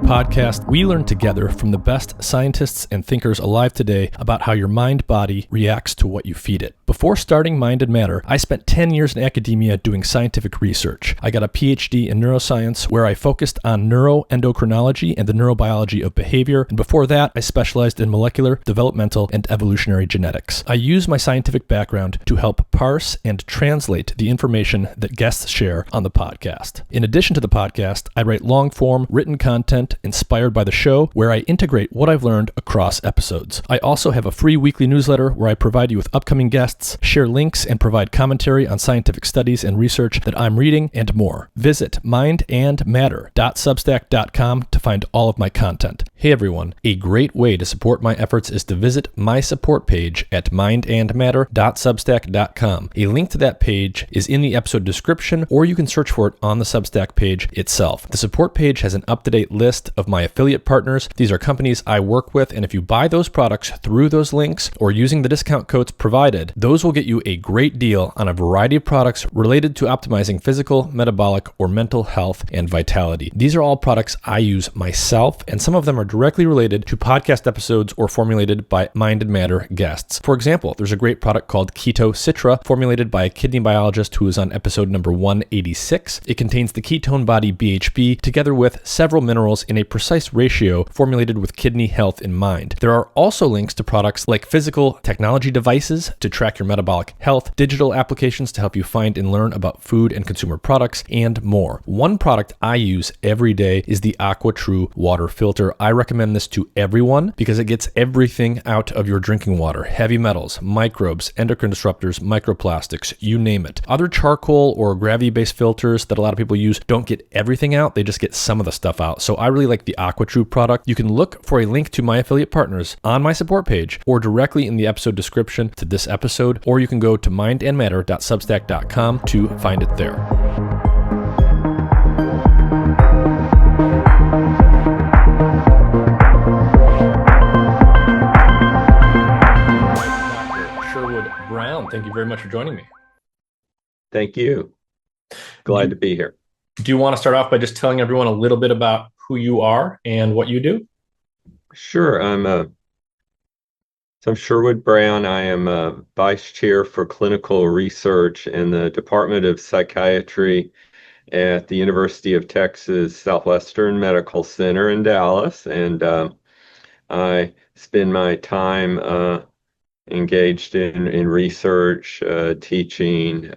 podcast, we learn together from the best scientists and thinkers alive today about how your mind-body reacts to what you feed it. Before starting Mind and Matter, I spent 10 years in academia doing scientific research. I got a PhD in neuroscience where I focused on neuroendocrinology and the neurobiology of behavior, and before that, I specialized in molecular, developmental, and evolutionary genetics. I use my scientific background to help parse and translate the information that guests share on the podcast. In addition to the podcast, I write long-form written content inspired by the show where I integrate what I've learned across episodes. I also have a free weekly newsletter where I provide you with upcoming guests, share links, and provide commentary on scientific studies and research that I'm reading, and more. Visit mindandmatter.substack.com to find all of my content. Hey everyone, a great way to support my efforts is to visit my support page at mindandmatter.substack.com. A link to that page is in the episode description, or you can search for it on the Substack page itself. The support page has an up-to-date list of my affiliate partners. These are companies I work with, and if you buy those products through those links or using the discount codes provided, those will get you a great deal on a variety of products related to optimizing physical, metabolic, or mental health and vitality. These are all products I use myself, and some of them are directly related to podcast episodes or formulated by Mind and Matter guests. For example, there's a great product called Keto Citra, formulated by a kidney biologist who is on episode number 186. It contains the ketone body BHB together with several minerals in a precise ratio formulated with kidney health in mind. There are also links to products like physical technology devices to track your metabolic health, digital applications to help you find and learn about food and consumer products, and more. One product I use every day is the AquaTrue water filter. I recommend this to everyone because it gets everything out of your drinking water: heavy metals, microbes, endocrine disruptors, microplastics, you name it. Other charcoal or gravity-based filters that a lot of people use don't get everything out, they just get some of the stuff out. So I really like the AquaTrue product. You can look for a link to my affiliate partners on my support page or directly in the episode description to this episode, or you can go to mindandmatter.substack.com to find it there. Dr. Sherwood Brown, thank you very much for joining me. Thank you. Glad to be here. Do you want to start off by just telling everyone a little bit about who you are and what you do? Sure. I'm Sherwood Brown. I am a vice chair for clinical research in the Department of Psychiatry at the University of Texas Southwestern Medical Center in Dallas. And I spend my time engaged in research, teaching,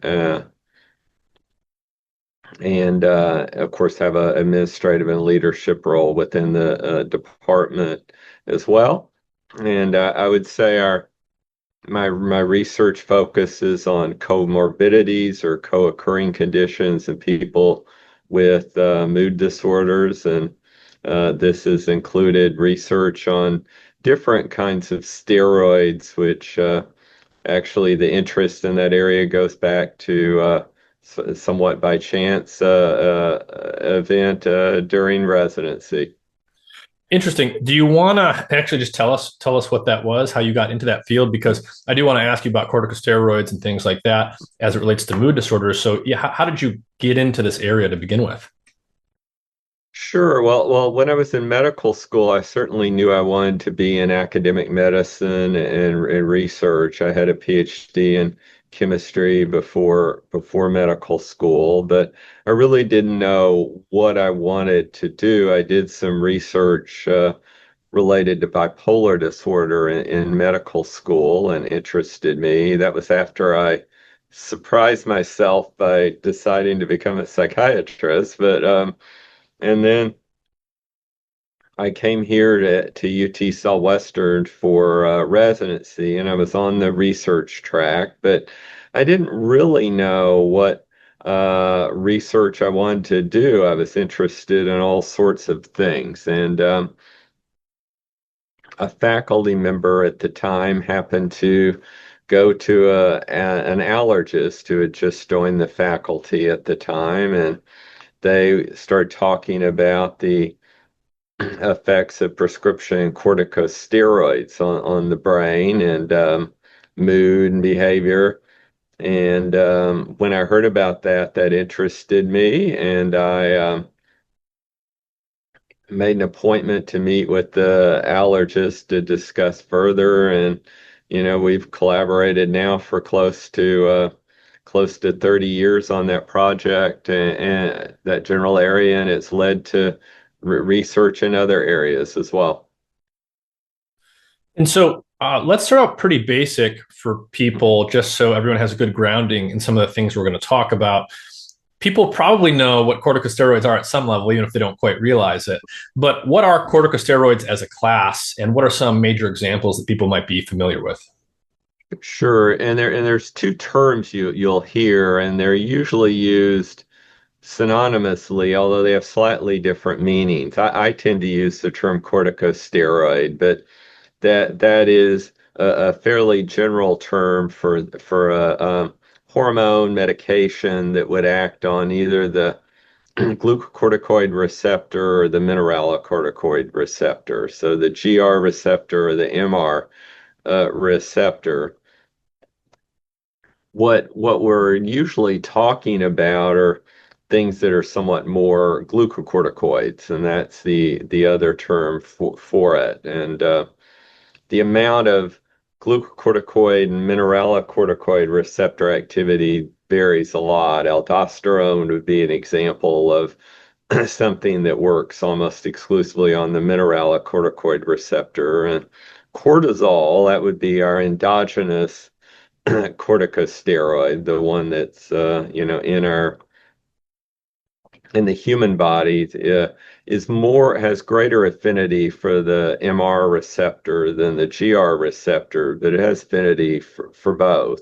and of course have an administrative and leadership role within the department as well. And I would say my research focuses on comorbidities or co-occurring conditions in people with mood disorders, and this has included research on different kinds of steroids, which actually the interest in that area goes back to somewhat by chance event during residency. Interesting. Do you want to actually just tell us what that was, how you got into that field? Because I do want to ask you about corticosteroids and things like that as it relates to mood disorders. So yeah, how did you get into this area to begin with? Sure. Well, when I was in medical school, I certainly knew I wanted to be in academic medicine and research. I had a PhD in chemistry before medical school, but I really didn't know what I wanted to do. I did some research related to bipolar disorder in medical school and interested me. That was after I surprised myself by deciding to become a psychiatrist, but and then I came here to UT Southwestern for residency, and I was on the research track, but I didn't really know what research I wanted to do. I was interested in all sorts of things, and a faculty member at the time happened to go to an allergist who had just joined the faculty at the time, and they started talking about the effects of prescription corticosteroids on the brain and mood and behavior. And when I heard about that interested me, and I made an appointment to meet with the allergist to discuss further. And, we've collaborated now for close to 30 years on that project and that general area, and it's led to research in other areas as well. And so let's start out pretty basic for people, just so everyone has a good grounding in some of the things we're going to talk about. People probably know what corticosteroids are at some level, even if they don't quite realize it. But what are corticosteroids as a class, and what are some major examples that people might be familiar with? Sure, and there's two terms you'll hear, and they're usually used synonymously, although they have slightly different meanings. I tend to use the term corticosteroid, but that is a fairly general term for a hormone medication that would act on either the glucocorticoid receptor or the mineralocorticoid receptor. So the GR receptor or the MR receptor. What we're usually talking about are things that are somewhat more glucocorticoids, and that's the other term for it. And the amount of glucocorticoid and mineralocorticoid receptor activity varies a lot. Aldosterone would be an example of something that works almost exclusively on the mineralocorticoid receptor. And cortisol, that would be our endogenous corticosteroid, the one that's in the human body, has greater affinity for the MR receptor than the GR receptor, but it has affinity for both.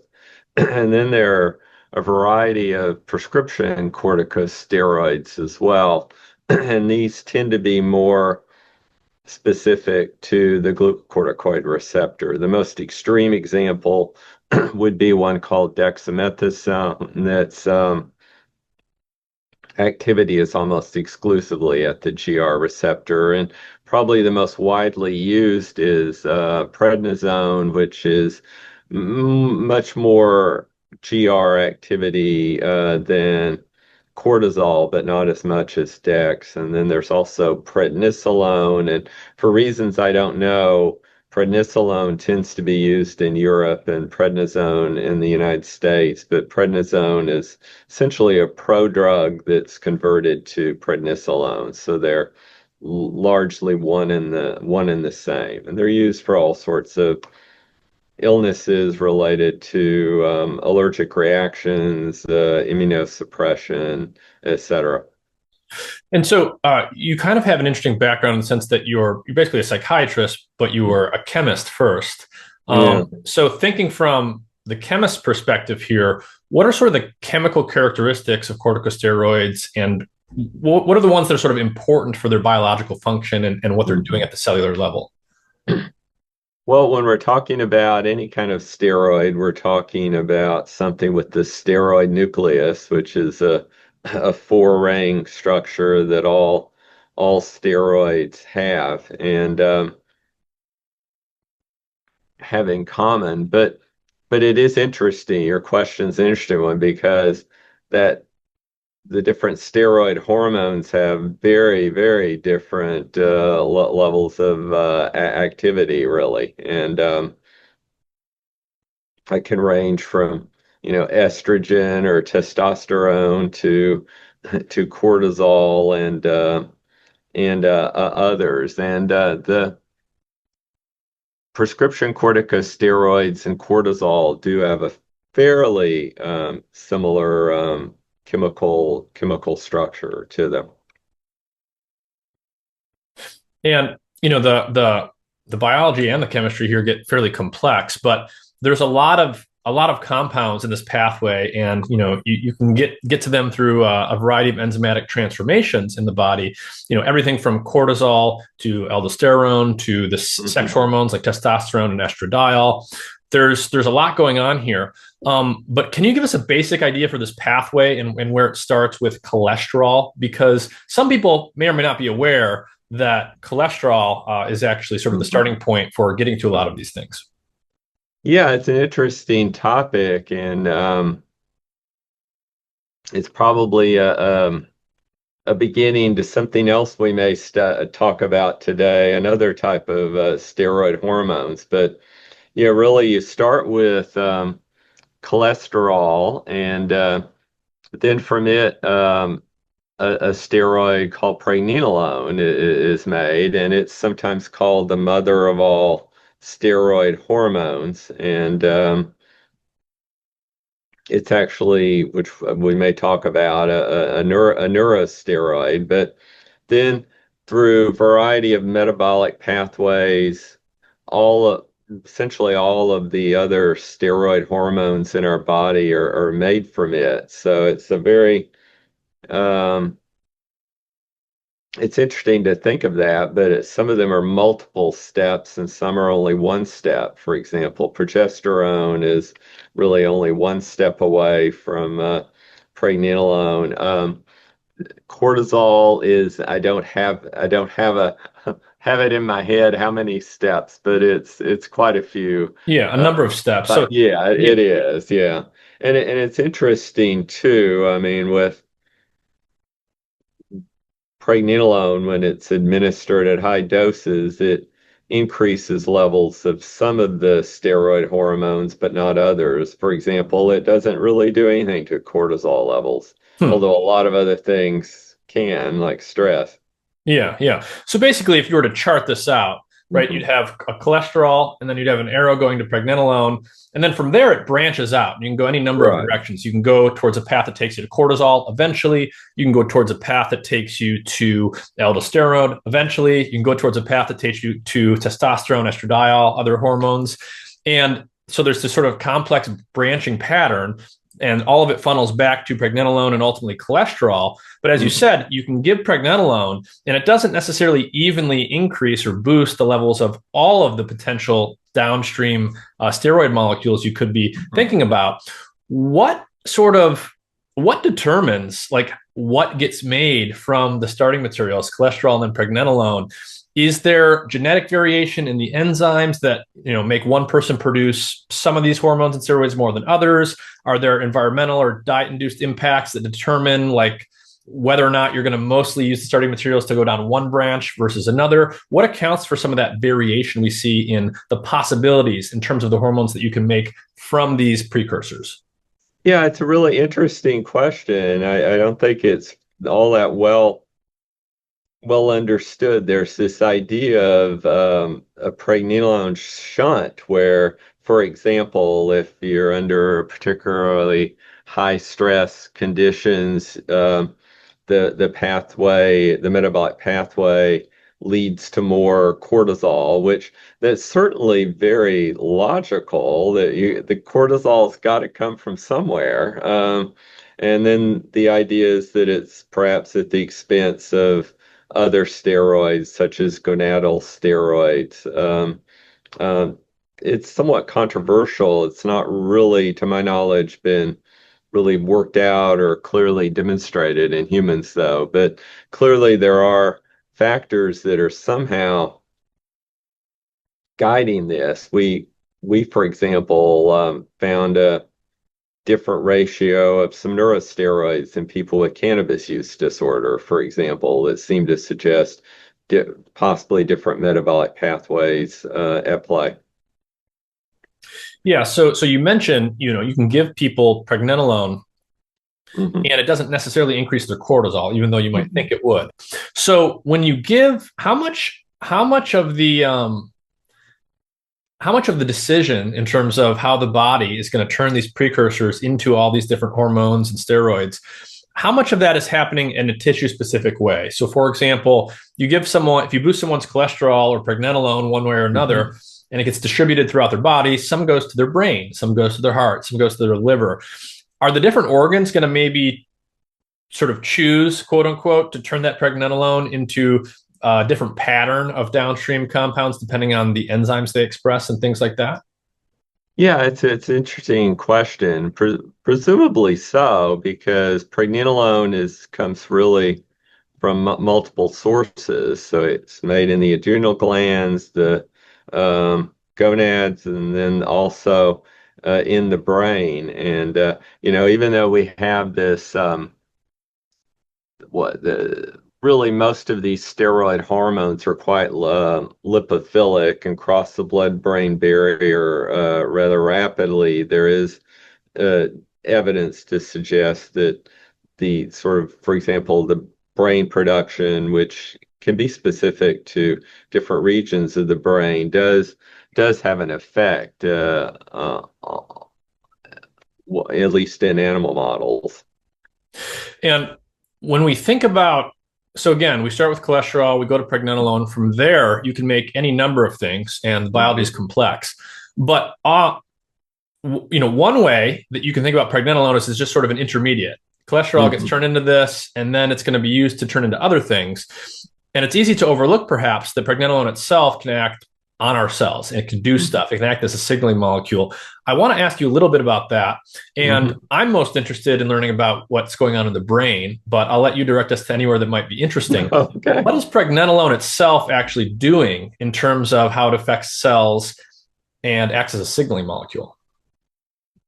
And then there are a variety of prescription corticosteroids as well, and these tend to be more specific to the glucocorticoid receptor. The most extreme example would be one called dexamethasone that's activity is almost exclusively at the GR receptor. And probably the most widely used is prednisone, which is much more GR activity than cortisol, but not as much as Dex. And then there's also prednisolone. And for reasons I don't know, prednisolone tends to be used in Europe and prednisone in the United States, but prednisone is essentially a prodrug that's converted to prednisolone. So they're largely one in the same. And they're used for all sorts of illnesses related to allergic reactions, immunosuppression, etc. And so you kind of have an interesting background in the sense that you're basically a psychiatrist, but you were a chemist first. Yeah. So thinking from the chemist perspective here, what are sort of the chemical characteristics of corticosteroids, and what are the ones that are sort of important for their biological function and what they're doing at the cellular level? Well, when we're talking about any kind of steroid, we're talking about something with the steroid nucleus, which is a four-ring structure that all steroids have and have in common. But it is interesting. Your question's an interesting one because that the different steroid hormones have very, very different levels of activity, really. And it can range from, estrogen or testosterone to cortisol and others. And the prescription corticosteroids and cortisol do have a fairly similar chemical structure to them. And the biology and the chemistry here get fairly complex, but there's a lot of compounds in this pathway, and you can get to them through a variety of enzymatic transformations in the body. Everything from cortisol to aldosterone to the sex hormones like testosterone and estradiol. There's a lot going on here. But can you give us a basic idea for this pathway and where it starts with cholesterol? Because some people may or may not be aware that cholesterol is actually sort of the starting point for getting to a lot of these things. Yeah, it's an interesting topic, and it's probably a beginning to something else we may talk about today, another type of steroid hormones. But yeah, really, you start with cholesterol, and then from it, a steroid called pregnenolone is made, and it's sometimes called the mother of all steroid hormones. And it's actually, which we may talk about, a neurosteroid. But then through a variety of metabolic pathways, all of, essentially all of the other steroid hormones in our body are made from it. So it's a very it's interesting to think of that, but some of them are multiple steps and some are only one step. For example, progesterone is really only one step away from pregnenolone. Cortisol is I don't have a have it in my head how many steps, but it's quite a few. Yeah, a number of steps. So But yeah, yeah, it is, yeah. And it's interesting too. I mean, with pregnenolone, when it's administered at high doses, it increases levels of some of the steroid hormones, but not others. For example, it doesn't really do anything to cortisol levels, hmm. although a lot of other things can, like stress. Yeah, yeah. So basically, if you were to chart this out, right, you'd Mhm. have a cholesterol, and then you'd have an arrow going to pregnenolone, and then from there it branches out. You can go any number of Right. directions. You can go towards a path that takes you to cortisol. Eventually, you can go towards a path that takes you to aldosterone. Eventually, you can go towards a path that takes you to testosterone, estradiol, other hormones, and so there's this sort of complex branching pattern. And all of it funnels back to pregnenolone and ultimately cholesterol. But as you Mhm. said, you can give pregnenolone, and it doesn't necessarily evenly increase or boost the levels of all of the potential downstream steroid molecules you could be Mhm. thinking about. What sort of what determines like what gets made from the starting materials, cholesterol and then pregnenolone? Is there genetic variation in the enzymes that make one person produce some of these hormones and steroids more than others? Are there environmental or diet-induced impacts that determine like whether or not you're going to mostly use the starting materials to go down one branch versus another? What accounts for some of that variation we see in the possibilities in terms of the hormones that you can make from these precursors? Yeah, it's a really interesting question. I don't think it's all that well understood. There's this idea of a pregnenolone shunt where, for example, if you're under particularly high stress conditions, the metabolic pathway leads to more cortisol, which that's certainly very logical that the cortisol's got to come from somewhere. And then the idea is that it's perhaps at the expense of other steroids, such as gonadal steroids. Um, it's somewhat controversial. It's not really, to my knowledge, been really worked out or clearly demonstrated in humans, though. But clearly, there are factors that are somehow guiding this. We, for example, found a different ratio of some neurosteroids in people with cannabis use disorder, for example, that seem to suggest possibly different metabolic pathways at play. Yeah, so you mentioned, you can give people pregnenolone Hmm. and it doesn't necessarily increase their cortisol, even though you might Hmm. think it would. So when you give, how much of the decision in terms of how the body is going to turn these precursors into all these different hormones and steroids, how much of that is happening in a tissue specific way? So, for example, if you boost someone's cholesterol or pregnenolone one way or another, Hmm. and it gets distributed throughout their body, some goes to their brain, some goes to their heart, some goes to their liver. Are the different organs going to maybe sort of choose, quote unquote, to turn that pregnenolone into a different pattern of downstream compounds depending on the enzymes they express and things like that? Yeah, it's an interesting question. Presumably so, because pregnenolone is comes really from multiple sources. So it's made in the adrenal glands, the gonads, and then also in the brain. And even though we have this what the really most of these steroid hormones are quite lipophilic and cross the blood-brain barrier rather rapidly. There is uh, evidence to suggest that the sort of, for example, the brain production, which can be specific to different regions of the brain, does have an effect, at least in animal models. And when we think about, so again, we start with cholesterol, we go to pregnenolone. From there, you can make any number of things, and the biology is Mhm. complex. But one way that you can think about pregnenolone is just sort of an intermediate. Cholesterol gets Mhm. turned into this, and then it's going to be used to turn into other things. And it's easy to overlook, perhaps, that pregnenolone itself can act on our cells. It can do stuff. It can act as a signaling molecule. I want to ask you a little bit about that. And Mhm. I'm most interested in learning about what's going on in the brain, but I'll let you direct us to anywhere that might be interesting. Okay. What is pregnenolone itself actually doing in terms of how it affects cells and acts as a signaling molecule?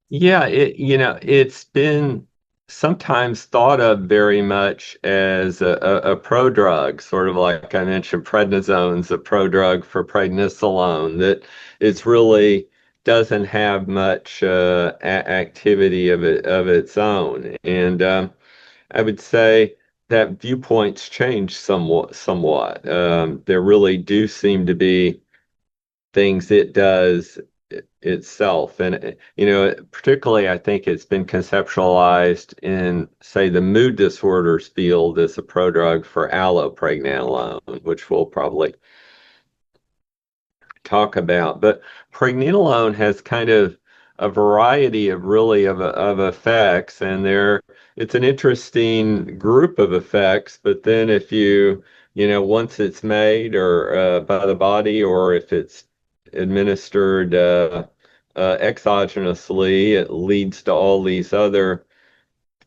Yeah, it's been sometimes thought of very much as a prodrug, sort of like I mentioned, prednisone's a prodrug for prednisolone, that it's really doesn't have much activity of its own. And I would say that viewpoints change somewhat. There really do seem to be things it does itself. And, particularly, I think it's been conceptualized in, say, the mood disorders field as a prodrug for allopregnanolone, which we'll probably talk about. But pregnenolone has kind of a variety of really of effects, and it's an interesting group of effects. But then if once it's made or by the body, or if it's administered exogenously, it leads to all these other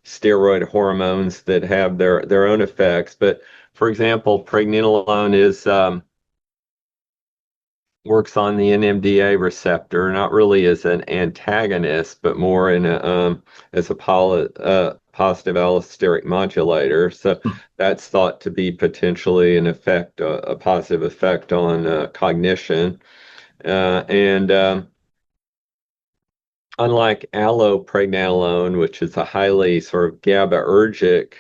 steroid hormones that have their own effects. But for example, pregnenolone is works on the NMDA receptor, not really as an antagonist, but more as a positive allosteric modulator. So that's thought to be potentially a positive effect on cognition. And Unlike allopregnanolone, which is a highly sort of GABAergic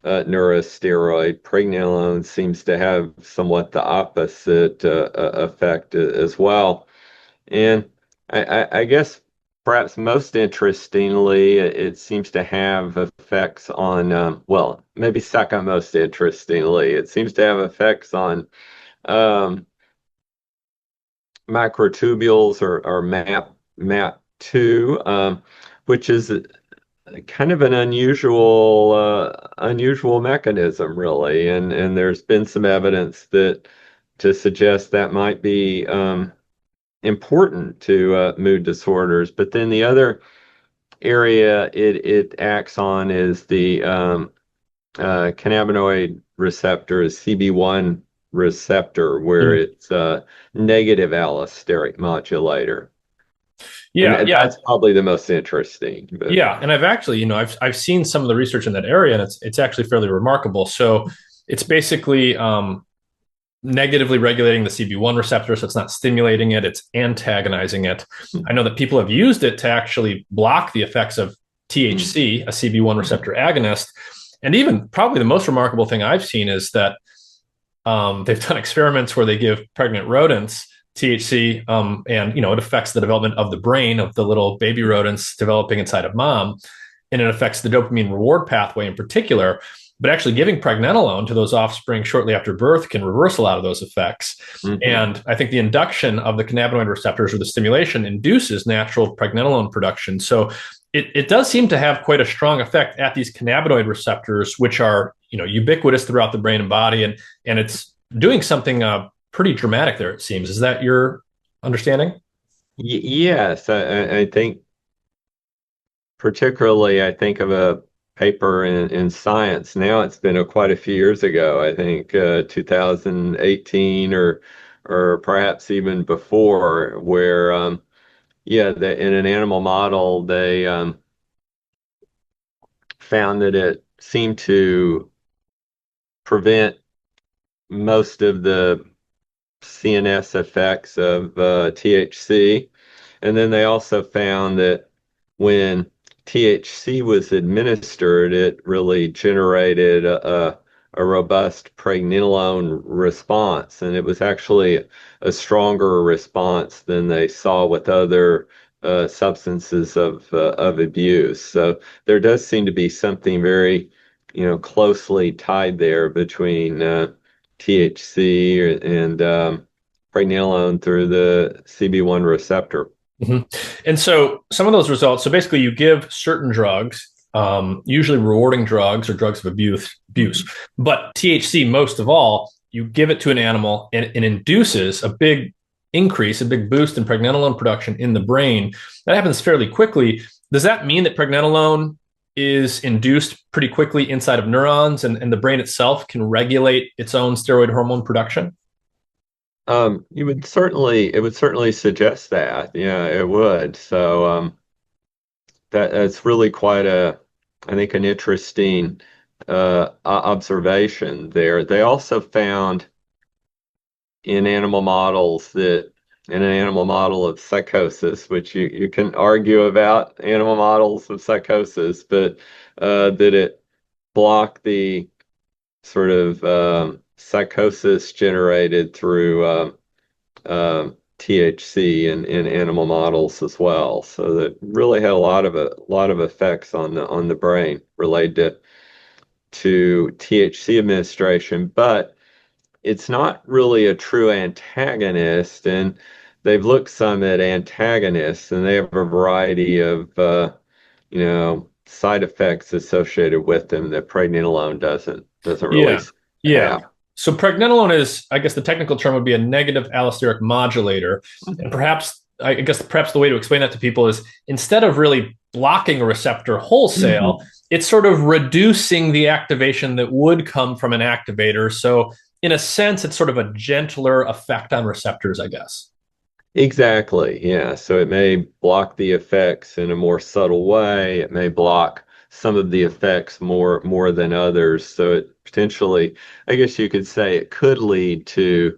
neurosteroid, pregnenolone seems to have somewhat the opposite effect as well. And I guess perhaps most interestingly, it seems to have effects on, well, maybe second most interestingly, it seems to have effects on um, microtubules or MAP2, which is kind of an unusual mechanism, really. And there's been some evidence that to suggest that might be important to mood disorders. But then the other area it acts on is the cannabinoid receptor, is CB1 receptor, where Mm. it's a negative allosteric modulator. And Yeah, yeah, that's probably the most interesting. But yeah. And I've actually, I've seen some of the research in that area, and it's actually fairly remarkable. So it's basically negatively regulating the CB1 receptor, so it's not stimulating it, it's antagonizing it. I know that people have used it to actually block the effects of THC, a CB1 receptor agonist. And even probably the most remarkable thing I've seen is that they've done experiments where they give pregnant rodents THC, and it affects the development of the brain of the little baby rodents developing inside of mom, and it affects the dopamine reward pathway in particular. But actually, giving pregnenolone to those offspring shortly after birth can reverse a lot of those effects. Mhm. And I think the induction of the cannabinoid receptors, or the stimulation, induces natural pregnenolone production. So it does seem to have quite a strong effect at these cannabinoid receptors, which are ubiquitous throughout the brain and body, and it's doing something pretty dramatic there. It seems. Is that your understanding? Yes, I think particularly I think of a paper in Science. Now it's been quite a few years ago. I think 2018 or perhaps even before, where in an animal model they found that it seemed to prevent most of the CNS effects of THC. And then they also found that when THC was administered, it really generated a robust pregnenolone response. And it was actually a stronger response than they saw with other substances of abuse. So there does seem to be something very, closely tied there between THC and pregnenolone through the CB1 receptor. hmm And so some of those results, so basically you give certain drugs, usually rewarding drugs or drugs of abuse, but THC most of all, you give it to an animal and it induces a big increase, a big boost in pregnenolone production in the brain. That happens fairly quickly. Does that mean that pregnenolone is induced pretty quickly inside of neurons and the brain itself can regulate its own steroid hormone production? It would certainly suggest that. Yeah, it would. So that's really quite I think, an interesting observation there. They also found in animal models that in an animal model of psychosis, which you can argue about animal models of psychosis, but that it blocked the sort of psychosis generated through THC in animal models as well. So that really had a lot of effects on the brain related to THC administration, but it's not really a true antagonist. And they've looked some at antagonists, and they have a variety of side effects associated with them that pregnenolone doesn't really Yeah. Yeah. have. So pregnenolone is, I guess the technical term would be a negative allosteric modulator. And perhaps the way to explain that to people is instead of really blocking a receptor wholesale, it's sort of reducing the activation that would come from an activator. So in a sense, it's sort of a gentler effect on receptors, I guess. Exactly. Yeah. So it may block the effects in a more subtle way. It may block some of the effects more than others. So it potentially, I guess you could say it could lead to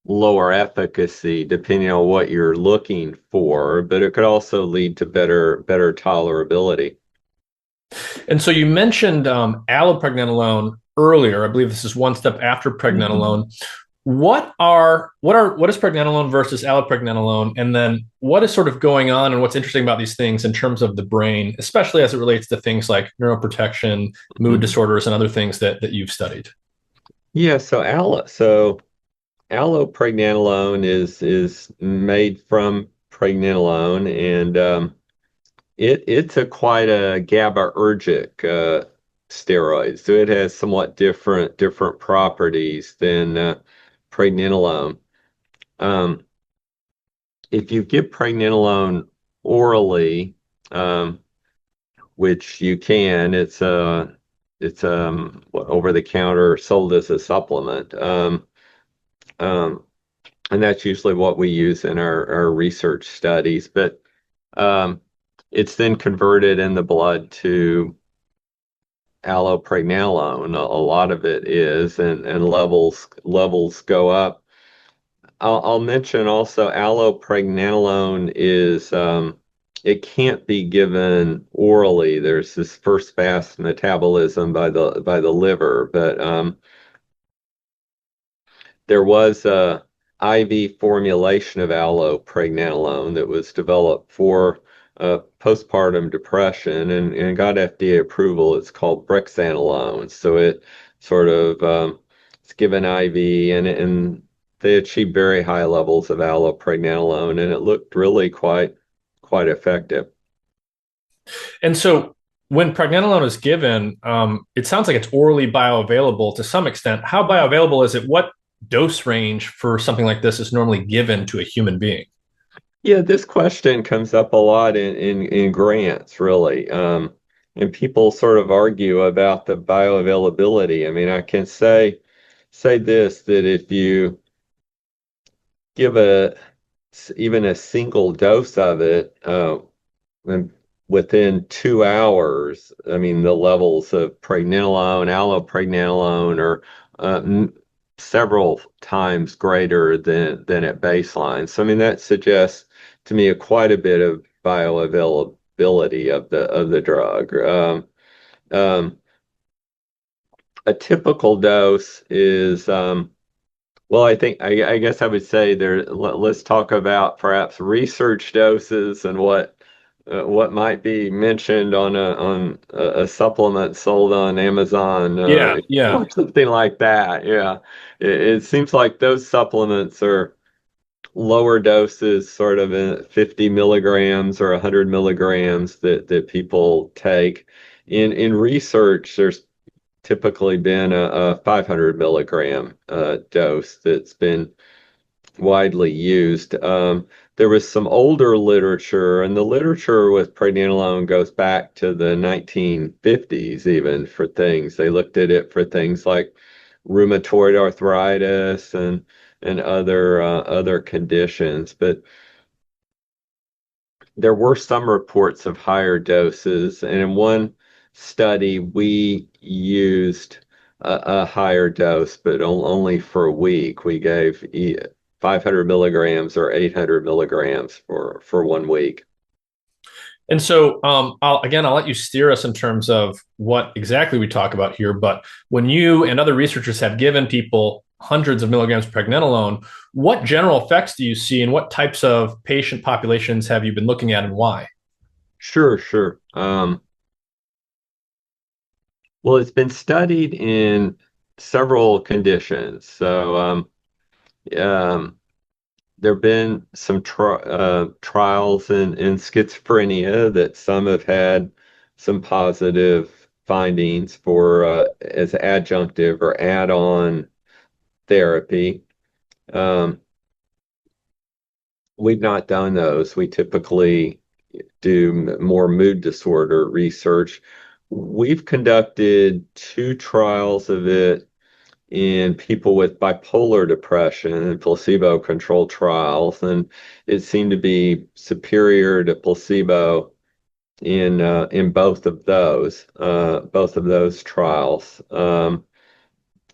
lower efficacy depending on what you're looking for, but it could also lead to better tolerability. And so you mentioned allopregnanolone earlier. I believe this is one step after pregnenolone. What is pregnenolone versus allopregnanolone, and then what is sort of going on and what's interesting about these things in terms of the brain, especially as it relates to things like neuroprotection, mood Mhm. disorders, and other things that you've studied? Yeah, so allopregnanolone is made from pregnenolone, and it's a quite a GABAergic steroid, so it has somewhat different properties than pregnenolone. Um, if you give pregnenolone orally, um, which you can, it's over the counter sold as a supplement, um, and that's usually what we use in our research studies. But um, it's then converted in the blood to allopregnanolone. A lot of it is, and levels go up. I'll mention also allopregnanolone is it can't be given orally. There's this first pass metabolism by the liver, but there was a IV formulation of allopregnanolone that was developed for postpartum depression and got FDA approval. It's called Brexanolone. So it sort of it's given IV and they achieved very high levels of allopregnanolone and it looked really quite effective. And so when pregnenolone is given, it sounds like it's orally bioavailable to some extent. How bioavailable is it? What dose range for something like this is normally given to a human being? Yeah, this question comes up a lot in grants, really. And people sort of argue about the bioavailability. I mean, I can say this, that if you give even a single dose of it, and within 2 hours, I mean, the levels of pregnenolone, allopregnanolone are several times greater than at baseline. So, I mean, that suggests to me quite a bit of bioavailability of the drug. Um, a typical dose is well, I guess I would say let's talk about perhaps research doses and what might be mentioned on a supplement sold on Amazon, Yeah, yeah. or something like that. Yeah, it seems like those supplements are lower doses, sort of in 50 milligrams or 100 milligrams that people take. In research, there's typically been a 500 milligram dose that's been widely used. There was some older literature, and the literature with pregnenolone goes back to the 1950s, even for things. They looked at it for things like rheumatoid arthritis and other conditions. But there were some reports of higher doses, and in one study, we used a higher dose, but only for a week. We gave 500 milligrams or 800 milligrams for 1 week. And so, I'll let you steer us in terms of what exactly we talk about here. But when you and other researchers have given people hundreds of milligrams of pregnenolone, what general effects do you see, and what types of patient populations have you been looking at, and why? Sure, sure. Well, it's been studied in several conditions. So, um, there have been some trials in schizophrenia that some have had some positive findings for as adjunctive or add-on therapy. Um, we've not done those. We typically do more mood disorder research. We've conducted 2 trials of it in people with bipolar depression and placebo-controlled trials, and it seemed to be superior to placebo in both of those trials. And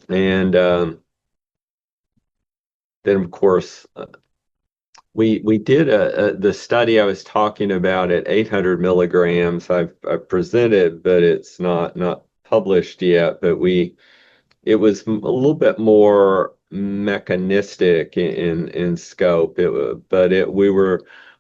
then, of course, we did the study I was talking about at 800 milligrams. I've presented, but it's not published yet. But it was a little bit more mechanistic in scope.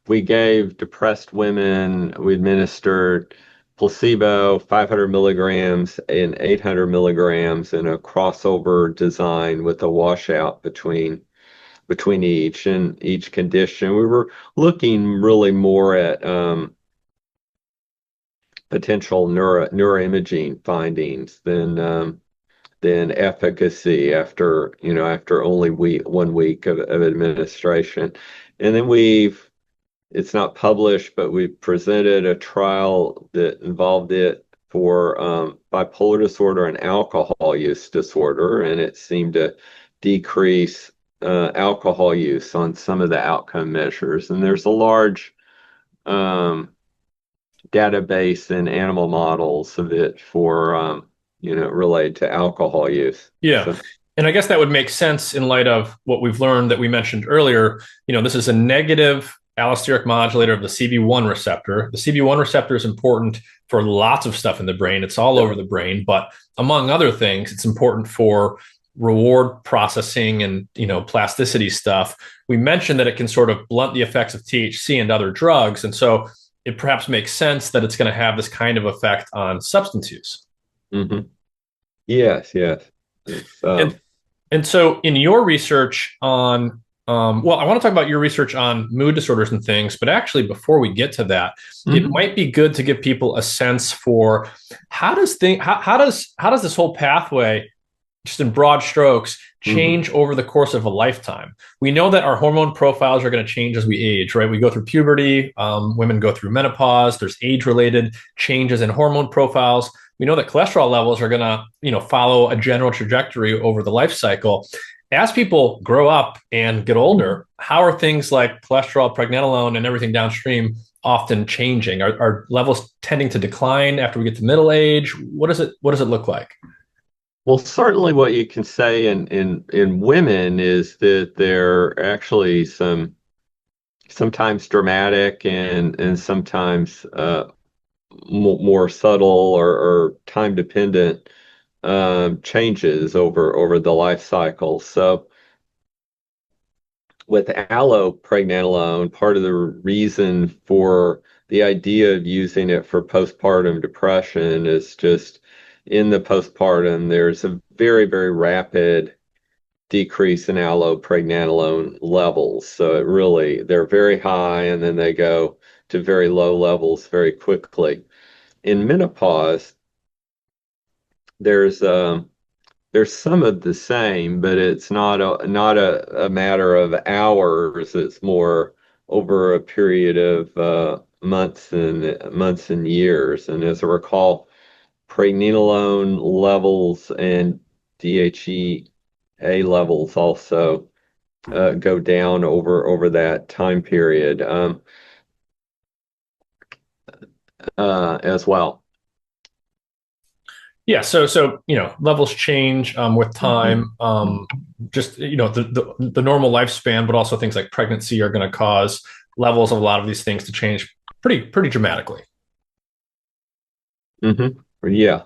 We gave depressed women, we administered placebo, 500 milligrams and 800 milligrams in a crossover design with a washout between each condition. We were looking really more at potential neuroimaging findings than efficacy after only 1 week of administration. And then it's not published, but we presented a trial that involved it for bipolar disorder and alcohol use disorder, and it seemed to decrease alcohol use on some of the outcome measures. And there's a large database in animal models of it for related to alcohol use. Yeah. So, And I guess that would make sense in light of what we've learned that we mentioned earlier. This is a negative allosteric modulator of the CB1 receptor. The CB1 receptor is important for lots of stuff in the brain. It's all over the brain, but among other things, it's important for reward processing and plasticity stuff. We mentioned that it can sort of blunt the effects of THC and other drugs, and so it perhaps makes sense that it's going to have this kind of effect on substance use. mm-hmm. Yes. It's, And so in your research on, I want to talk about your research on mood disorders and things, but actually before we get to that, it might be good to give people a sense for how does this whole pathway, just in broad strokes, change over the course of a lifetime. We know that our hormone profiles are going to change as we age, right? We go through puberty, women go through menopause, there's age-related changes in hormone profiles. We know that cholesterol levels are going to, follow a general trajectory over the life cycle. As people grow up and get older, how are things like cholesterol, pregnenolone, and everything downstream often changing? Are levels tending to decline after we get to middle age? What does it look like? Well, certainly what you can say in women is that there are actually sometimes dramatic and sometimes more subtle or time dependent changes over the life cycle. So with allopregnanolone, part of the reason for the idea of using it for postpartum depression is just in the postpartum, there's a very, very rapid decrease in allopregnanolone levels. So they're very high and then they go to very low levels very quickly. In menopause, there's there's some of the same, but it's not a matter of hours. It's more over a period of months and years. And as I recall, pregnenolone levels and DHEA levels also go down over that time period as well. Yeah, so levels change with time. Just the normal lifespan, but also things like pregnancy are going to cause levels of a lot of these things to change pretty dramatically. Yeah.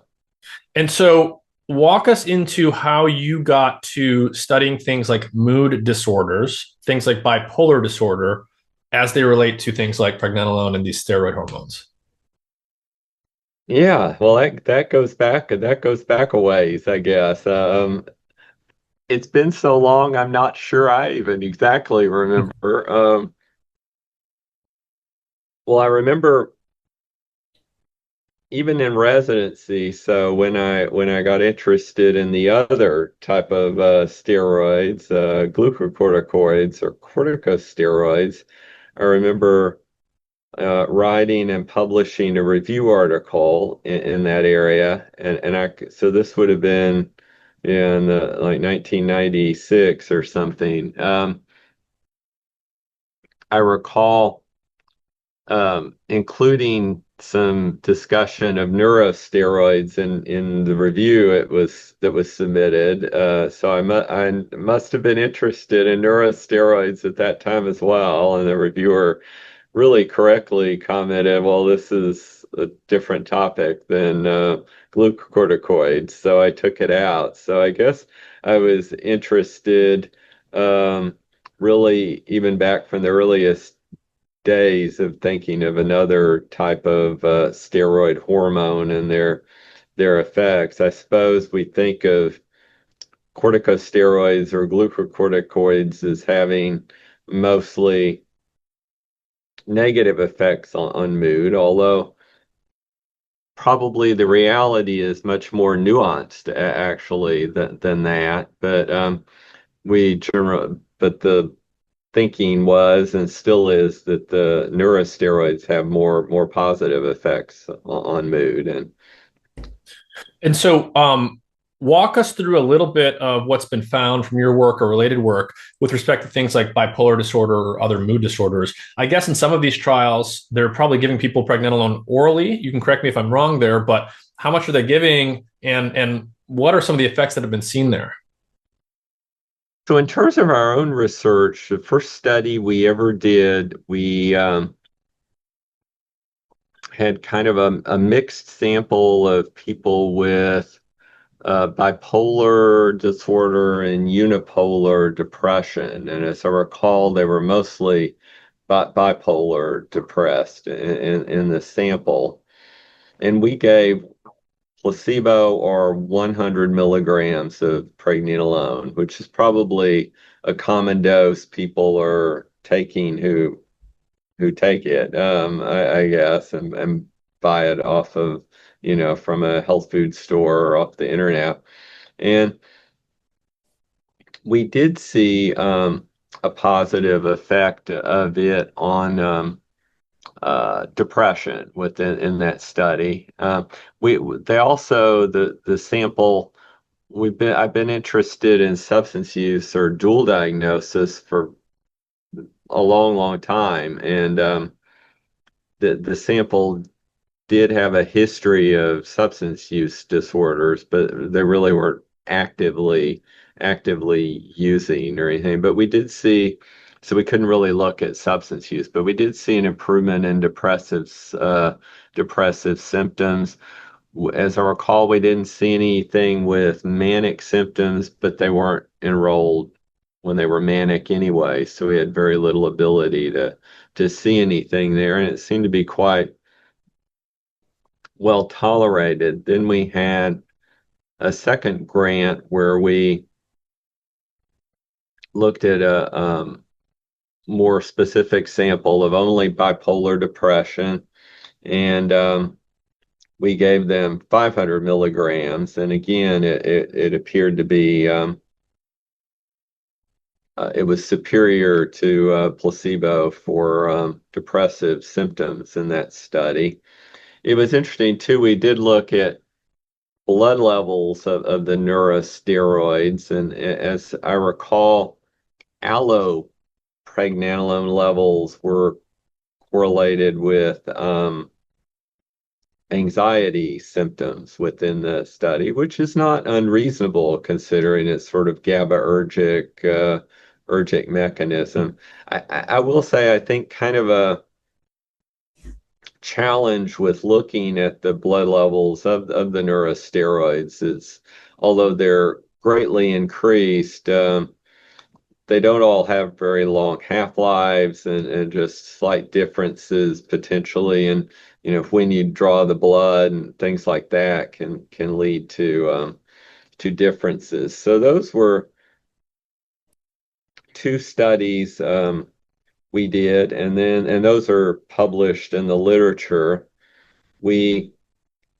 And so, walk us into how you got to studying things like mood disorders, things like bipolar disorder, as they relate to things like pregnenolone and these steroid hormones. Yeah, well, that goes back a ways, I guess. It's been so long, I'm not sure I even exactly remember. Well, I remember even in residency. So when I got interested in the other type of steroids, glucocorticoids or corticosteroids, I remember writing and publishing a review article in that area, so this would have been in like 1996 or something. I recall including some discussion of neurosteroids in the review that was submitted. So I must have been interested in neurosteroids at that time as well, and the reviewer really correctly commented, well, this is a different topic than glucocorticoids, so I took it out. So I guess I was interested really even back from the earliest days of thinking of another type of steroid hormone and their effects. I suppose we think of corticosteroids or glucocorticoids as having mostly negative effects on mood, although probably the reality is much more nuanced actually than that. But the thinking was and still is that the neurosteroids have more positive effects on mood. And so, walk us through a little bit of what's been found from your work or related work with respect to things like bipolar disorder or other mood disorders. I guess in some of these trials, they're probably giving people pregnenolone orally. You can correct me if I'm wrong there, but how much are they giving, and what are some of the effects that have been seen there? So in terms of our own research, the first study we ever did, we had kind of a mixed sample of people with bipolar disorder and unipolar depression. And as I recall, they were mostly bipolar depressed in the sample. And we gave placebo or 100 milligrams of pregnenolone, which is probably a common dose people are taking who take it, I guess, and buy it off of, from a health food store or off the internet. And we did see a positive effect of it on depression within in that study. They also the sample I've been interested in substance use or dual diagnosis for a long time, and the sample did have a history of substance use disorders, but they really weren't actively using or anything. But we did see, so we couldn't really look at substance use, but we did see an improvement in depressive symptoms. As I recall, we didn't see anything with manic symptoms, but they weren't enrolled when they were manic anyway, so we had very little ability to see anything there, and it seemed to be quite well tolerated. Then we had a second grant where we looked at a more specific sample of only bipolar depression, and we gave them 500 milligrams. And again, it appeared to be it was superior to placebo for depressive symptoms in that study. It was interesting too. We did look at blood levels of the neurosteroids, and as I recall, allopregnanolone levels were correlated with anxiety symptoms within the study, which is not unreasonable considering it's sort of GABAergic mechanism. I will say I think kind of a challenge with looking at the blood levels of the neurosteroids is, although they're greatly increased, they don't all have very long half-lives, and just slight differences potentially. And when you draw the blood and things like that can lead to differences. So those were two studies we did, and those are published in the literature. We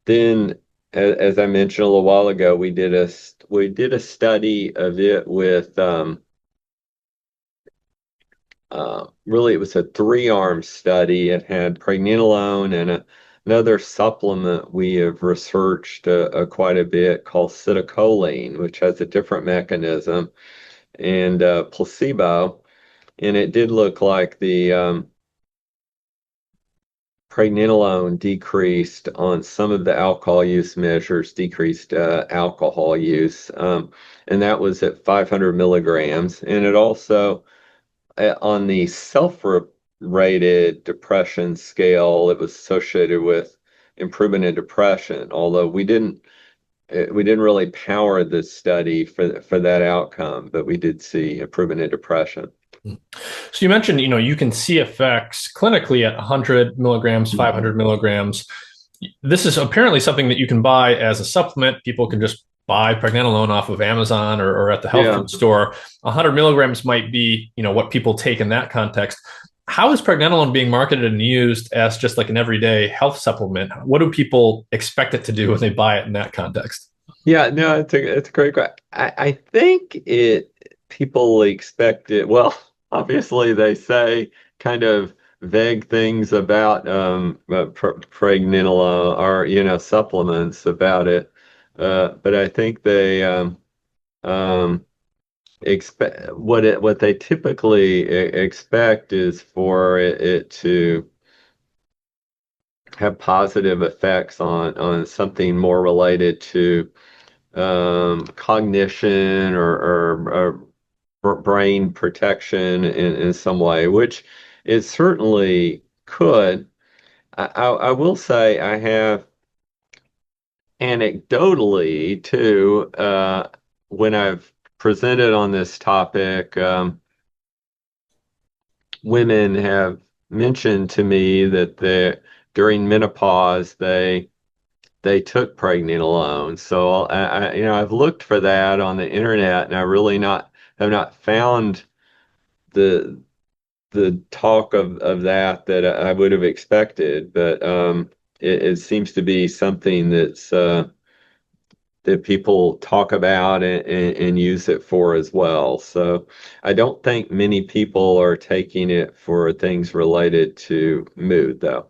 then, as I mentioned a little while ago, we did a study of it with really it was a three-arm study. It had pregnenolone and another supplement we have researched quite a bit called citicoline, which has a different mechanism, and placebo. And it did look like the pregnenolone decreased on some of the alcohol use measures, decreased alcohol use, and that was at 500 milligrams. And it also, on the self-rated depression scale, it was associated with improvement in depression, although we didn't really power this study for that outcome, but we did see improvement in depression. So you mentioned, you can see effects clinically at 100 milligrams, 500 milligrams. This is apparently something that you can buy as a supplement. People can just buy pregnenolone off of Amazon or at the health food store. 100 milligrams might be, what people take in that context. How is pregnenolone being marketed and used as just like an everyday health supplement? What do people expect it to do when they buy it in that context? Yeah, no, it's a great question. I think people expect it. Well, obviously they say kind of vague things about pregnenolone or supplements about it, but I think they expect what they typically expect is for it to have positive effects on something more related to cognition or brain protection in some way, which it certainly could. I will say I have anecdotally too, when I've presented on this topic, women have mentioned to me that during menopause they took pregnenolone. So I've looked for that on the internet, and I really have not found the talk of that I would have expected. But it seems to be something that people talk about and use it for as well. So I don't think many people are taking it for things related to mood, though.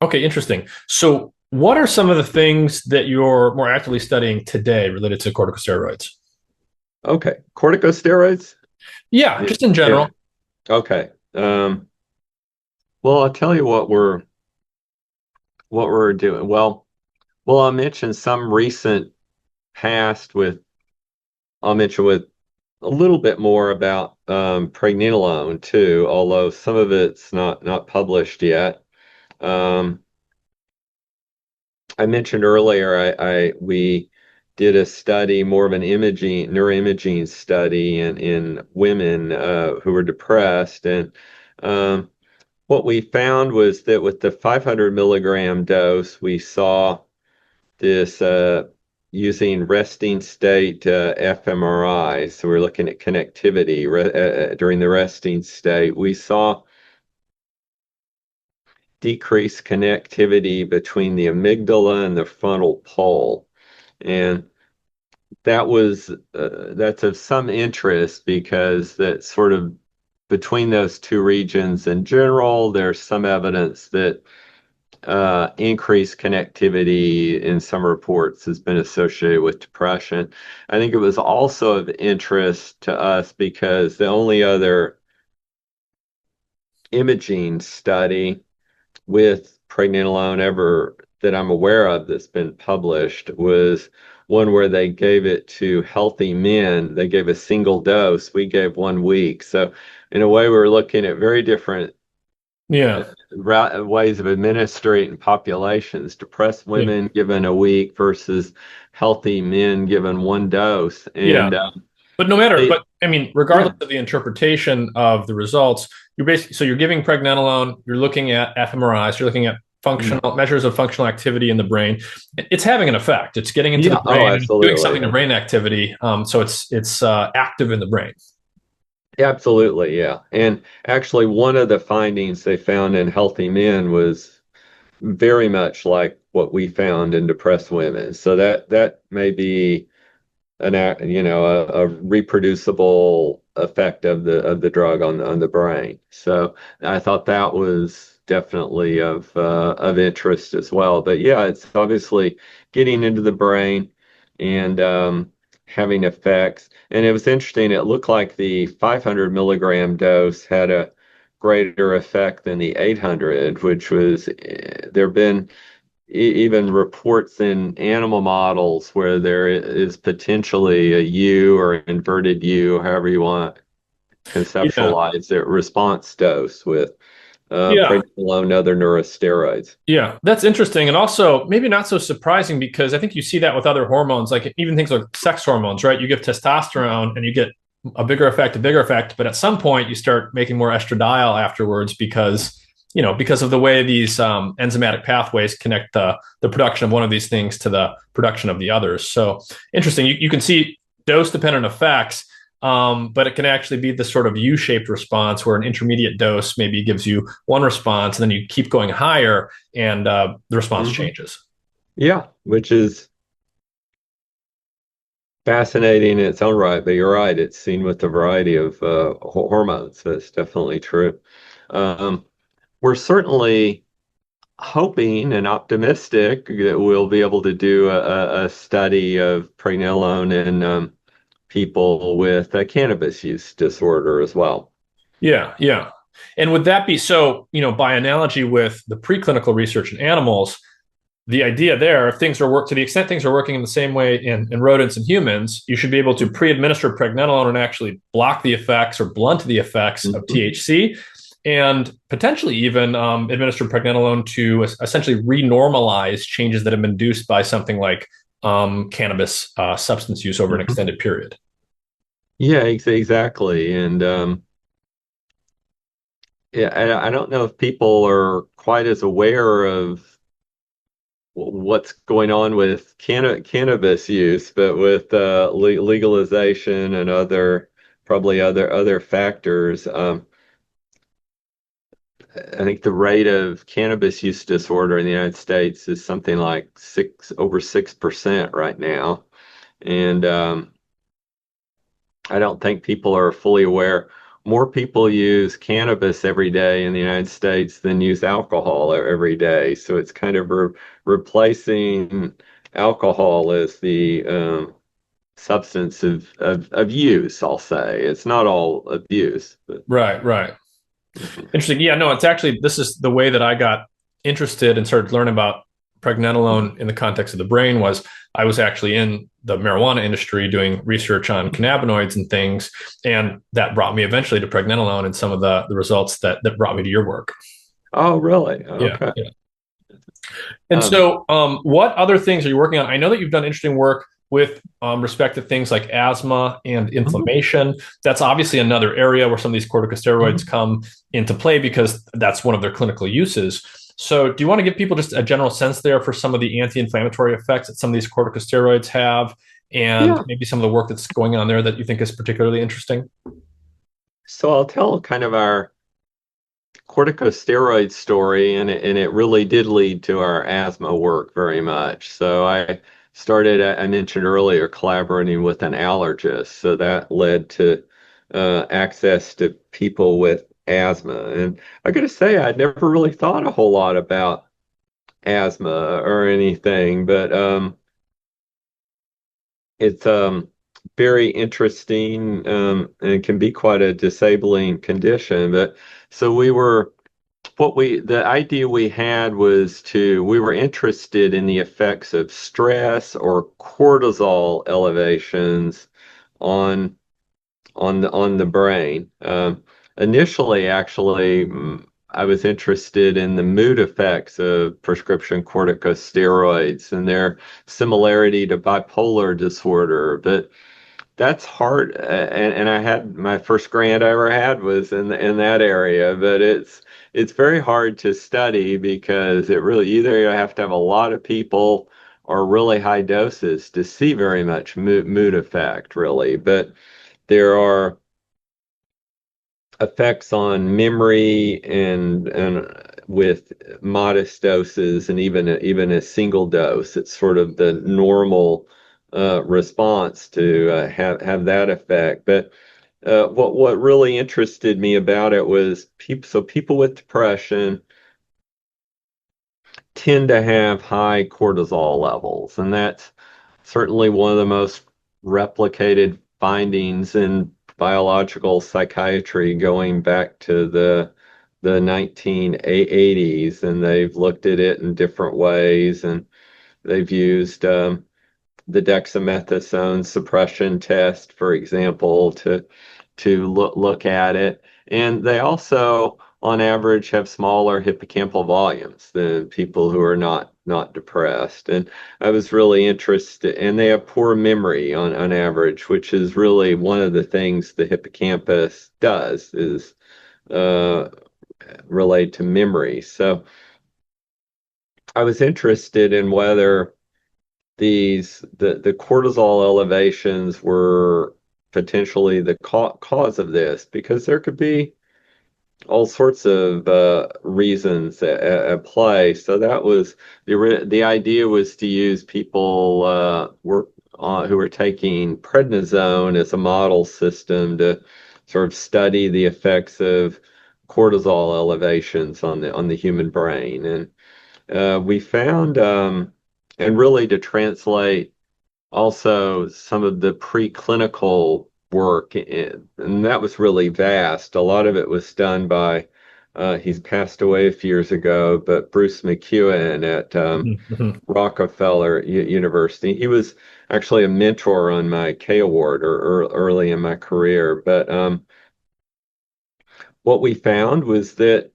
Okay, interesting. So what are some of the things that you're more actively studying today related to corticosteroids? Okay, corticosteroids? Yeah, just in general. Okay. Well, I'll tell you what we're doing. Well, I mentioned some recent past with I'll mention with a little bit more about pregnenolone too, although some of it's not published yet. Um, I mentioned earlier I we did a study, more of an imaging neuroimaging study in women who were depressed, and um, what we found was that with the 500 milligram dose, we saw this using resting state fMRI. So we're looking at connectivity during the resting state. We saw decreased connectivity between the amygdala and the frontal pole. And that's of some interest because that sort of between those two regions in general, there's some evidence that increased connectivity in some reports has been associated with depression. I think it was also of interest to us because the only other imaging study with pregnenolone ever that I'm aware of that's been published was one where they gave it to healthy men. They gave a single dose. We gave 1 week. So in a way, we're looking at very different Yeah. ways of administering populations. Depressed Yeah. women given a week versus healthy men given one dose. Yeah. And But no matter, they, but I mean, yeah, regardless of the interpretation of the results, you're basically, so you're giving pregnenolone, you're looking at fMRIs, you're looking at mm, functional measures of functional activity in the brain. It's having an effect. It's getting into the yeah, oh, brain and doing something absolutely. to brain activity. So it's active in the brain. Yeah, absolutely, yeah. And actually, one of the findings they found in healthy men was very much like what we found in depressed women. So that may be a reproducible effect of the drug on the brain. So I thought that was definitely of interest as well. But yeah, it's obviously getting into the brain and having effects. And it was interesting. It looked like the 500 milligram dose had a greater effect than the 800, which was there have been even reports in animal models where there is potentially a U or inverted U, however you want to Yeah. conceptualize it, response dose with Yeah. pregnenolone and other neurosteroids. Yeah, that's interesting. And also, maybe not so surprising because I think you see that with other hormones, like even things like sex hormones, right? You give testosterone and you get a bigger effect. But at some point, you start making more estradiol afterwards because of the way these enzymatic pathways connect the production of one of these things to the production of the others. So interesting. You can see dose dependent effects, but it can actually be this sort of U-shaped response where an intermediate dose maybe gives you one response, and then you keep going higher, and the response Hmm. changes. Yeah, which is fascinating in its own right, but you're right, it's seen with a variety of hormones. That's definitely true. Um, we're certainly hoping and optimistic that we'll be able to do a study of pregnenolone in people with a cannabis use disorder as well. Yeah, yeah. And would that be so? By analogy with the preclinical research in animals, the idea there, if things are work to the extent things are working in the same way in rodents and humans, you should be able to pre-administer pregnenolone and actually block the effects or blunt the effects of Mhm. THC, and potentially even administer pregnenolone to essentially renormalize changes that have been induced by something like cannabis substance use over an Mhm. extended period. Yeah, exactly. And yeah, I don't know if people are quite as aware of what's going on with cannabis use, but with legalization and probably other factors, I think the rate of cannabis use disorder in the United States is something like over 6% right now, and I don't think people are fully aware. More people use cannabis every day in the United States than use alcohol every day. So it's kind of replacing alcohol as the substance of use, I'll say. It's not all abuse, but Right, right. Interesting. Yeah, no, it's actually, this is the way that I got interested and started learning about pregnenolone in the context of the brain was I was actually in the marijuana industry doing research on cannabinoids and things. And that brought me eventually to pregnenolone and some of the results that brought me to your work. Oh, really? Yeah. Okay. Yeah. And Um, so, what other things are you working on? I know that you've done interesting work with respect to things like asthma and mhm, inflammation. That's obviously another area where some of these corticosteroids mhm. come into play because that's one of their clinical uses. So, do you want to give people just a general sense there for some of the anti-inflammatory effects that some of these corticosteroids have, and Yeah. maybe some of the work that's going on there that you think is particularly interesting? So I'll tell kind of our corticosteroid story, and it really did lead to our asthma work very much. So I started, I mentioned earlier, collaborating with an allergist. So that led to access to people with asthma. And I got to say, I'd never really thought a whole lot about asthma or anything, but it's very interesting and can be quite a disabling condition. But so we were the idea we had was we were interested in the effects of stress or cortisol elevations on on the brain. Initially, actually, I was interested in the mood effects of prescription corticosteroids and their similarity to bipolar disorder, but that's hard, and I had my first grant I ever had was in that area, but it's very hard to study because it really either you have to have a lot of people or really high doses to see very much mood effect, really. But there are effects on memory and with modest doses and even a single dose. It's sort of the normal response to have that effect. But what really interested me about it was people with depression tend to have high cortisol levels, and that's certainly one of the most replicated findings in biological psychiatry going back to the 1980s, and they've looked at it in different ways, and they've used the dexamethasone suppression test, for example, to look at it. And they also, on average, have smaller hippocampal volumes than people who are not depressed. And I was really interested, and they have poor memory on average, which is really one of the things the hippocampus does is uh, relate to memory. So I was interested in whether the cortisol elevations were potentially the cause of this because there could be all sorts of reasons at play. So that was the idea was to use people who were taking prednisone as a model system to sort of study the effects of cortisol elevations on the human brain. And we found, and really to translate also some of the preclinical work, and that was really vast. A lot of it was done by, he's passed away a few years ago, but Bruce McEwen at Mhm. Rockefeller University. He was actually a mentor on my K Award or early in my career. But what we found was that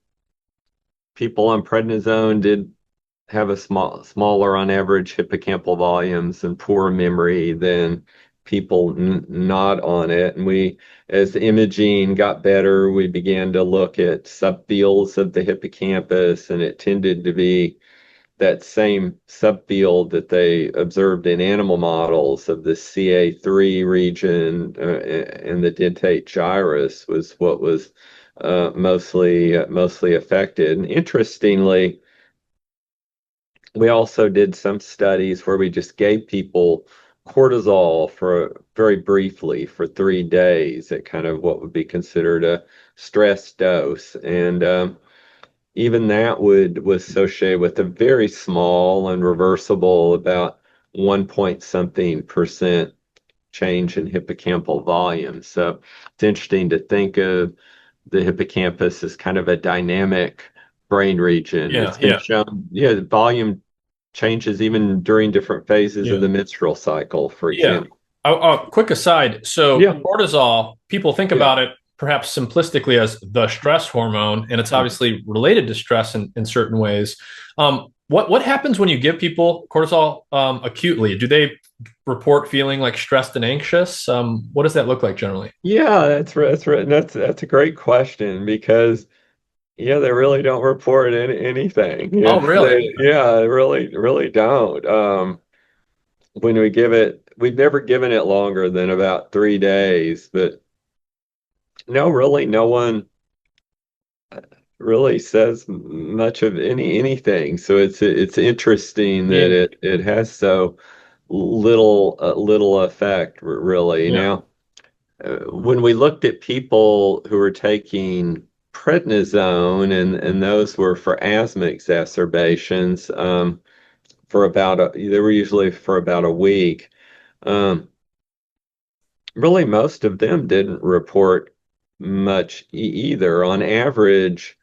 people on prednisone did have a smaller on average hippocampal volumes and poor memory than people not on it. And as the imaging got better, we began to look at subfields of the hippocampus, and it tended to be that same subfield that they observed in animal models of the CA3 region and the dentate gyrus was what was mostly affected. And interestingly, we also did some studies where we just gave people cortisol for very briefly for 3 days at kind of what would be considered a stress dose. And even that was associated with a very small and reversible, about 1 point something percent change in hippocampal volume. So it's interesting to think of the hippocampus is kind of a dynamic brain region. Yeah, It's been yeah, shown, yeah, the volume changes even during different phases of yeah. the menstrual cycle, for Yeah. example. Quick aside. So Yeah, cortisol, people think yeah. about it perhaps simplistically as the stress hormone, and it's obviously related to stress in certain ways. What happens when you give people cortisol acutely? Do they report feeling like stressed and anxious? What does that look like generally? Yeah, that's right. That's right. That's a great question because yeah, they really don't report anything. Oh, Yeah, really? they really don't. When we give it, we've never given it longer than about 3 days, but no, really, no one really says much of anything. So it's interesting that Yeah, it has so little effect, really. yeah, Now, when we looked at people who were taking prednisone, and those were for asthma exacerbations, they were usually for about a week. Um, Really, most of them didn't report much either. On average,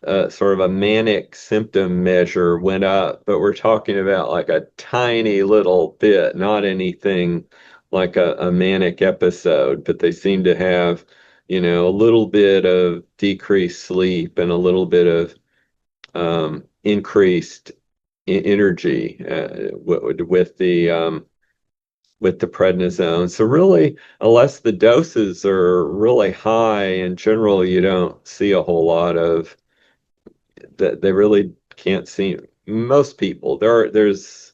sort of a manic symptom measure went up, but we're talking about like a tiny little bit, not anything like a manic episode, but they seem to have, a little bit of decreased sleep and a little bit of increased energy with the prednisone. So really, unless the doses are really high, in general, you don't see a whole lot of that. They really can't see most people. There's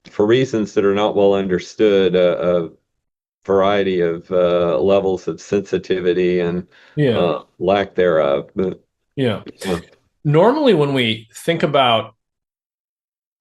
for reasons that are not well understood, a variety of levels of sensitivity and yeah, lack thereof. But yeah. yeah, Normally, when we think about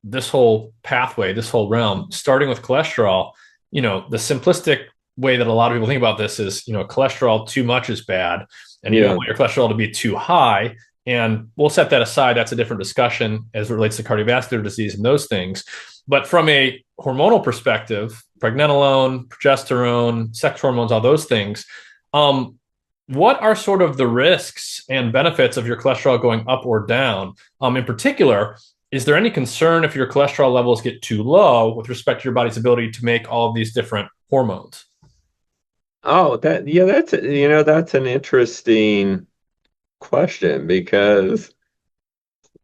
this whole pathway, this whole realm, starting with cholesterol, the simplistic way that a lot of people think about this is, cholesterol too much is bad, and you don't yeah, want your cholesterol to be too high. And we'll set that aside. That's a different discussion as it relates to cardiovascular disease and those things. But from a hormonal perspective, pregnenolone, progesterone, sex hormones, all those things, um, what are sort of the risks and benefits of your cholesterol going up or down? In particular, is there any concern if your cholesterol levels get too low with respect to your body's ability to make all of these different hormones? oh, that's an interesting question because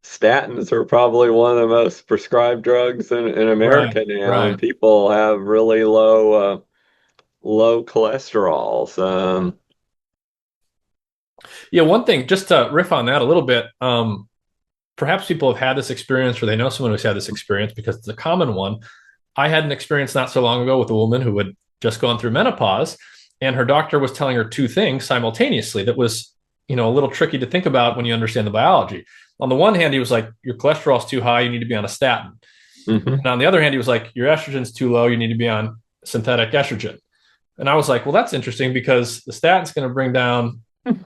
statins are probably one of the most prescribed drugs in Right, America now, and right. people have really low cholesterols. Yeah, one thing, just to riff on that a little bit, perhaps people have had this experience or they know someone who's had this experience because it's a common one. I had an experience not so long ago with a woman who had just gone through menopause, and her doctor was telling her two things simultaneously that was, a little tricky to think about when you understand the biology. On the one hand, he was like, your cholesterol's too high, you need to be on a statin. Mhm. And on the other hand, he was like, your estrogen's too low, you need to be on synthetic estrogen. And I was like, well, that's interesting because the statin's going to bring down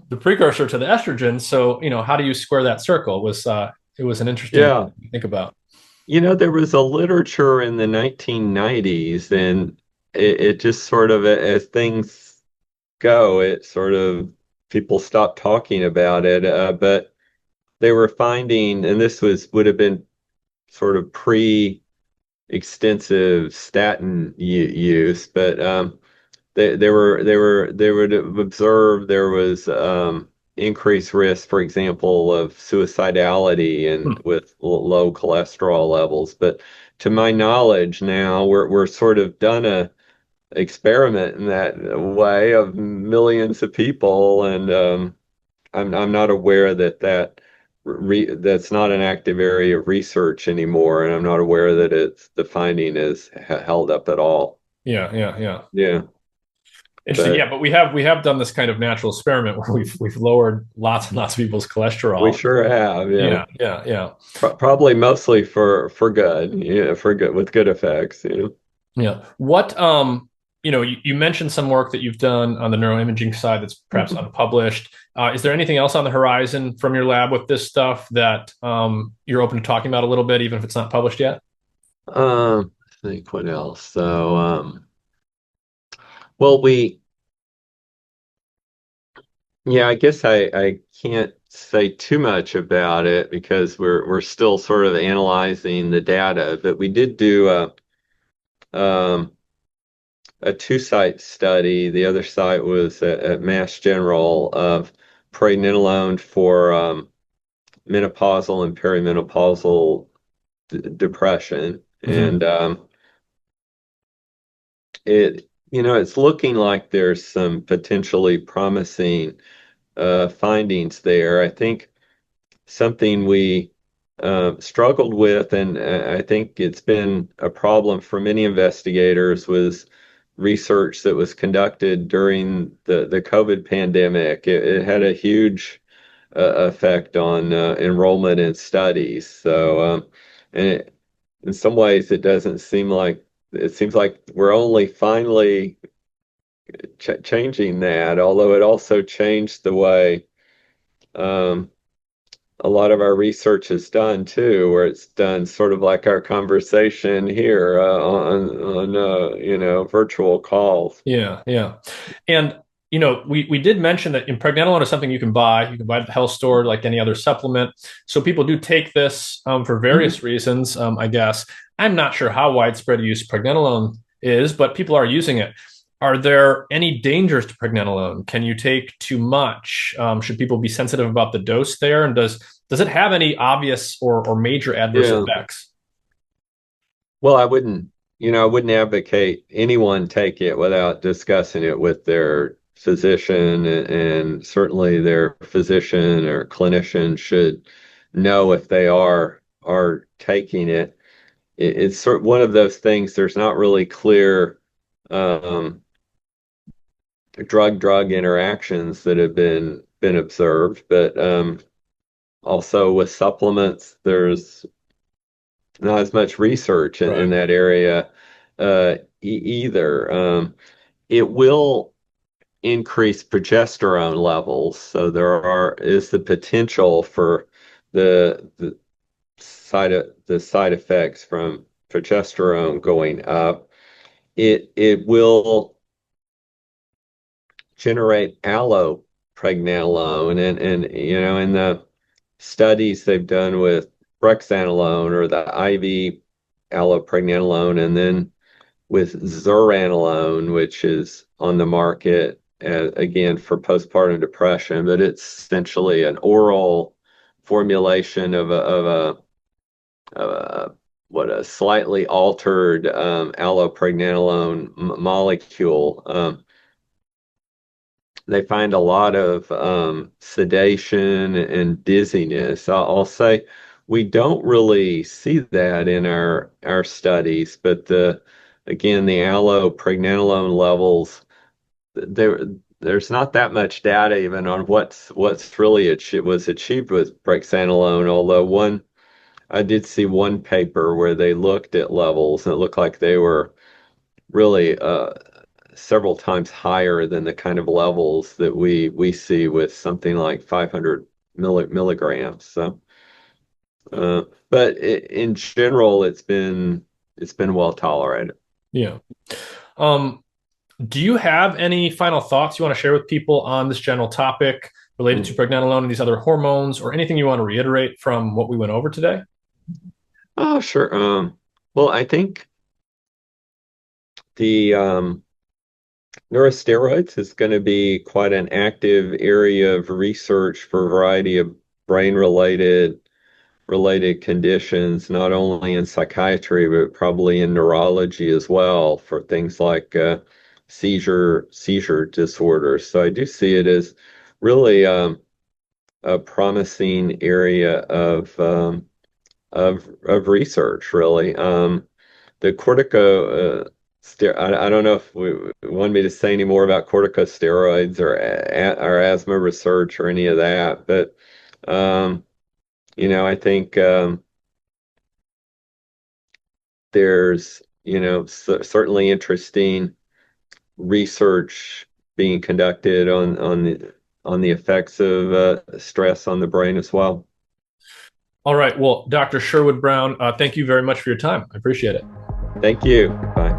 the precursor to the estrogen. So, how do you square that circle? It was an interesting Yeah. thing to think about. There was a literature in the 1990s, and it just sort of, as things go, it sort of, people stopped talking about it. But they were finding, and this would have been sort of pre-extensive statin use, but they would have observed there was increased risk, for example, of suicidality and Hmm. with low cholesterol levels. But to my knowledge now, we're sort of done a experiment in that way of millions of people, and I'm not aware that's not an active area of research anymore, and I'm not aware that the finding is held up at all. Yeah, yeah, yeah. Yeah, Interesting. but Yeah, but we have done this kind of natural experiment where we've lowered lots and lots of people's we cholesterol. sure have. Yeah, Yeah, yeah, yeah, probably mostly for good. Yeah, for good with good effects. yeah. What you mentioned some work that you've done on the neuroimaging side that's perhaps Mhm. think is there anything else on the horizon from your lab with this stuff that you're open to talking about a little bit, even if it's not published yet? I think what else? So, well, Yeah, I guess I can't say too much about it because we're still sort of analyzing the data, but we did do um, a two-site study. The other site was at Mass General of Pregnenolone for menopausal and perimenopausal depression, Hmm. and it's looking like there's some potentially promising findings there. I think something we struggled with, and I think it's been a problem for many investigators, was research that was conducted during the COVID pandemic. It had a huge effect on enrollment in studies. And in some ways, it seems like we're only finally changing that, although it also changed the way. Um, a lot of our research is done too, where it's done sort of like our conversation here on virtual calls. Yeah, yeah. And we did mention that Pregnenolone is something you can buy. You can buy it at the health store like any other supplement. So people do take this for Mhm. various reasons, I guess. I'm not sure how widespread use Pregnenolone is, but people are using it. Are there any dangers to Pregnenolone? Can you take too much? Should people be sensitive about the dose there? And does it have any obvious or major adverse Yeah. effects? Well, I wouldn't advocate anyone take it without discussing it with their physician, and certainly their physician or clinician should know if they are taking it. It's sort of one of those things. There's not really clear um, drug-drug interactions that have been observed, but also with supplements, there's not as much research in Right. that area either. It will increase progesterone levels, so is the potential for the the side effects from progesterone going up. It will generate allopregnanolone, and in the studies they've done with brexanolone or the IV allopregnanolone, and then with zuranolone, which is on the market again for postpartum depression, but it's essentially an oral formulation of a what a slightly altered allopregnanolone molecule. They find a lot of sedation and dizziness. I'll say we don't really see that in our studies, but again, the allopregnanolone levels, there there's not that much data even on what's really was achieved with brexanolone, although one I did see one paper where they looked at levels and it looked like they were really several times higher than the kind of levels that we see with something like 500 milligrams. So, but in general, it's been well tolerated. Yeah. Um, Do you have any final thoughts you want to share with people on this general topic related to Mhm. pregnenolone and these other hormones, or anything you want to reiterate from what we went over today? Oh, sure. Well, I think the neurosteroids is going to be quite an active area of research for a variety of brain related conditions, not only in psychiatry, but probably in neurology as well, for things like seizure disorders. So I do see it as really a promising area of research, really. The I don't know if we want me to say any more about corticosteroids or asthma research or any of that, but um, I think there's, certainly interesting research being conducted on the effects of stress on the brain as well. All right. Well, Dr. Sherwood Brown, thank you very much for your time. I appreciate it. Thank you. Bye.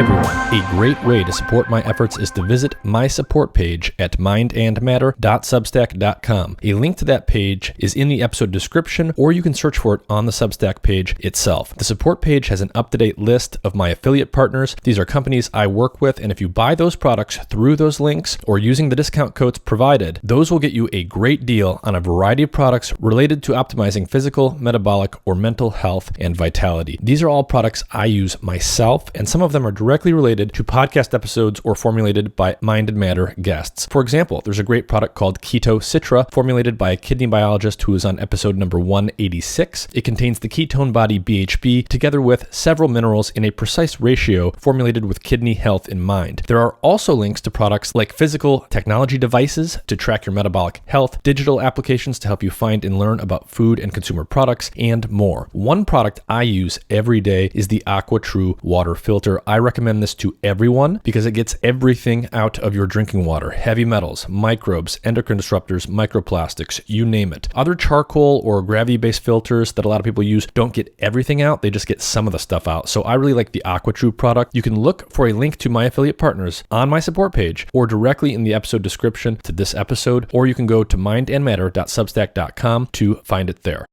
everyone, a great way to support my efforts is to visit my support page at mindandmatter.substack.com. A link to that page is in the episode description, or you can search for it on the Substack page itself. The support page has an up-to-date list of my affiliate partners. These are companies I work with, and if you buy those products through those links or using the discount codes provided, those will get you a great deal on a variety of products related to optimizing physical, metabolic, or mental health and vitality. These are all products I use myself, and some of them are directly related to podcast episodes or formulated by Mind and Matter guests. For example, there's a great product called Keto Citra, formulated by a kidney biologist who is on episode number 186. It contains the ketone body BHB together with several minerals in a precise ratio formulated with kidney health in mind. There are also links to products like physical technology devices to track your metabolic health, digital applications to help you find and learn about food and consumer products, and more. One product I use every day is the AquaTrue water filter. I recommend this to everyone because it gets everything out of your drinking water: heavy metals, microbes, endocrine disruptors, microplastics, you name it. Other charcoal or gravity-based filters that a lot of people use don't get everything out, they just get some of the stuff out. So I really like the AquaTrue product. You can look for a link to my affiliate partners on my support page or directly in the episode description to this episode, or you can go to mindandmatter.substack.com to find it there.